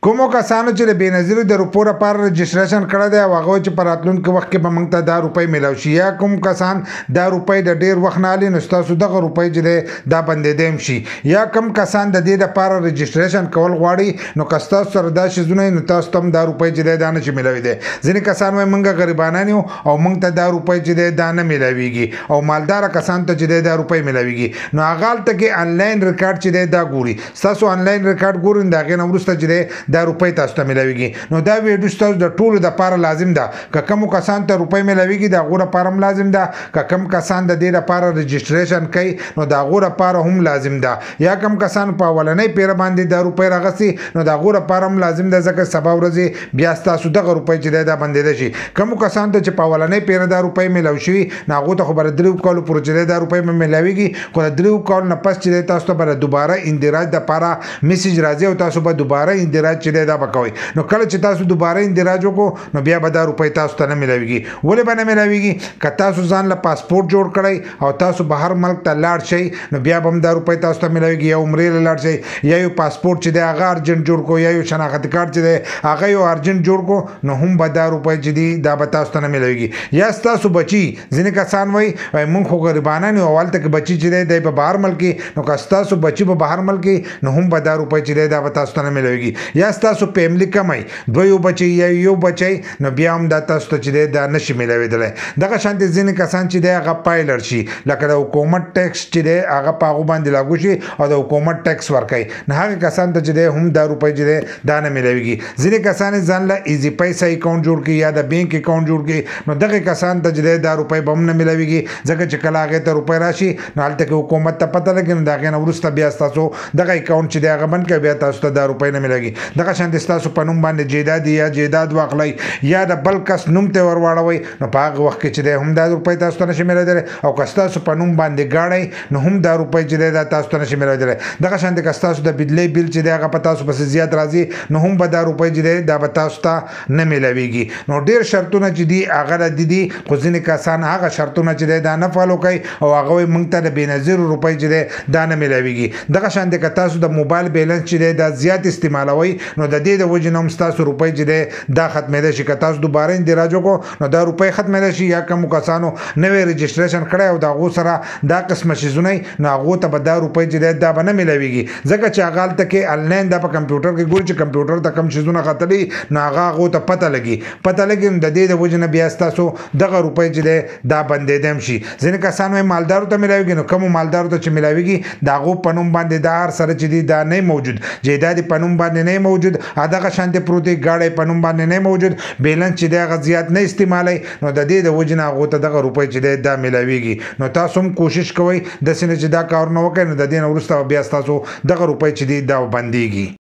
کومو کسانو چې د بېنظیرو د روپو لپاره رجسټریشن کړی دی او هغه چې په راتلونکي وخت کې به موږ ته دا روپۍ میلاو شي یا کوم کسان دا روپۍ د ډېر وخت نه اخلي نو ستاسو دغه روپۍ چې دی دا بندېدی هم شي یا کوم کسان د دې لپاره رجسټریشن کول غواړي نو که ستاسو سره دا شیزونه نو تاسو ته هم دا روپۍ چې دی دا نشي میلاویدی ځینې کسان وایي موږ غریبانان یو او موږ ته دا روپۍ چې دی دا نه میلاویږي او مالداره کسان ته چې دی دا روپۍ میلاویږي نو هغه هلته کې انلاین ریکارډ چې دی دا ګوري ستاسو انلاین ریکارډ ګوري د هغې نه وروسته چې دی دا روپۍ تاسو ته ملاویږي نو دا ویډیو ستاسو د ټولو دپاره لازم ده که کومو کسانو ته روپۍ ملاویږي د هغو لپاره هم لازم ده که کوم کسان د دې لپاره رجسټریشن کوي نو د هغو لپاره هم لازم ده یا کوم کسان په اولنۍ پیره باندې دا روپۍ راغستې نو د هغو لپاره هم لازم ده ځکه سبا ورځې بیا ستاسو دغه روپۍ چې دی دا بندېدی شي کومو کسانو ته چې په اولنۍ پیره دا روپۍ میلاو شوي نو هغو ته خو به د دریو کالو پورې چې دی دا روپۍ به میلاویږي خو د دریو کالو نه پس چې دی تاسو ته به د دوباره اندراج دپاره میسیج راځي او تاسو به دوباره اندراج چې دی دا به کوئ نو کله چې تاسو دوباره اندراج وکړو نو بیا به دا روپۍ تاسو ته نه میلاویږي ولې به نه میلاویږي که تاسو ځان له پاسپورټ جوړ کړئ او تاسو بهر ملک ته لاړ شئ نو بیا به هم دا روپۍ تاسو ته میلاویږي یا عمرې له لاړ شئ یا یو پاسپورټ چې دی هغه ارجنټ جوړ کړو یا یو شناختي کارت چې دی هغه یو ارجنټ جوړ کړو نو هم به دا روپۍ چې دي دا به تاسو ته نه میلاویږي یا ستاسو بچي ځینې کسان وایي موږ خو غریبانان یو او هلته کې بچي چې دی په بهر ملک نو که ستاسو بچي په بهر ملک نو هم به دا روپۍ چې دی دا به تاسو ته نه میلاویږي یا ستاسو فیملی کمی دوه یو بچی یا یو بچی نو بیا هم دا تاسو ته چې دی دا نشي میلاویدلی دغه شانتې ځینې کسان چې دی هغه پایلر شي لکه د حکومت ټیکس چې دی هغه په هغو باندې لاګو شي او د حکومت ټیکس ورکوي نو هغه کسان ته چې دی هم دا روپۍ چې دی دا نه میلاویږي ځینې کسان ځان له ایزي پیسه اکاونټ جوړ کړي یا د بینک اکاونټ جوړ کړي نو دغه کسان ته چې دی دا روپۍ به هم نه میلاویږي ځکه چې کله هغې ته روپۍ راشي نو هلته کې حکومت ته پته لګي نو د هغې نه وروسته بیا ستاسو دغه اکاونټ چې دی هغه بند کوي بیا تاسو ته دا روپۍ نه میلاږي دغه شانتې ستاسو په نوم باندې جیداد یا جیداد واخلئ یا د بل کس نوم ته ور واړوئ نو په هغه وخت کې چې دی هم دا روپۍ تاسو ته نشي میلاودلی او که ستاسو په نوم باندې ګاډئ نو هم دا روپۍ چې دی دا تاسو ته نشي میلاودلی دغه شانتې که ستاسو د بجلۍ بیل چې دی هغه په تاسو پسې زیات راځي نو هم به دا روپۍ چې دی دا به تاسو ته نه میلاویږي نو ډېر شرطونه چې دي هغه د دي خو ځینې کسان هغه شرطونه چې دی دا نه فالو کوي او هغه وایي موږ ته د بېنظیرو روپۍ چې دی دا نه میلاویږي دغه شانتې که تاسو د موبایل بیلنس چې دی دا زیات استعمالوئ نو د دې د وجې نه هم ستاسو روپۍ چې دی دا ختمېدی شي که تاسو دوباره اندراج وکړو نو دا روپۍ ختمېدی شي یا کومو کسانو نوی رجسټریشن کړی او د هغو سره دا قسمه شیزونه نو هغو ته به دا روپۍ چې دی دا به نه میلاویږي ځکه چې هغه هلته کې انلاین دا په کمپیوټر کې ګوري چې کمپیوټر ته کوم شیزونه ختلي نو هغه هغو ته پته لګي نو د دې د وجې نه بیا ستاسو دغه روپۍ چې دی دا بندېدی هم شي ځینې کسان وایي مالدارو ته میلاویږي نو کومو مالدارو ته چې میلاویږي د هغو په نوم باندې دا هر سره چې دی دا نه موجود جیداد په نوم باندې نه موجود دغه شانتې پروت دی ګاډی په نوم باندې نه موجود بیلنس چې دی هغه زیات نه استعمالوي نو د دې د وجې نه هغو ته دغه روپۍ چې دی دا میلاویږي نو تاسو هم کوشش کوئ داسې نه چې دا کارونه وکړئ نو د دې نه وروسته بیا ستاسو دغه روپۍ چې دی دا بندېږي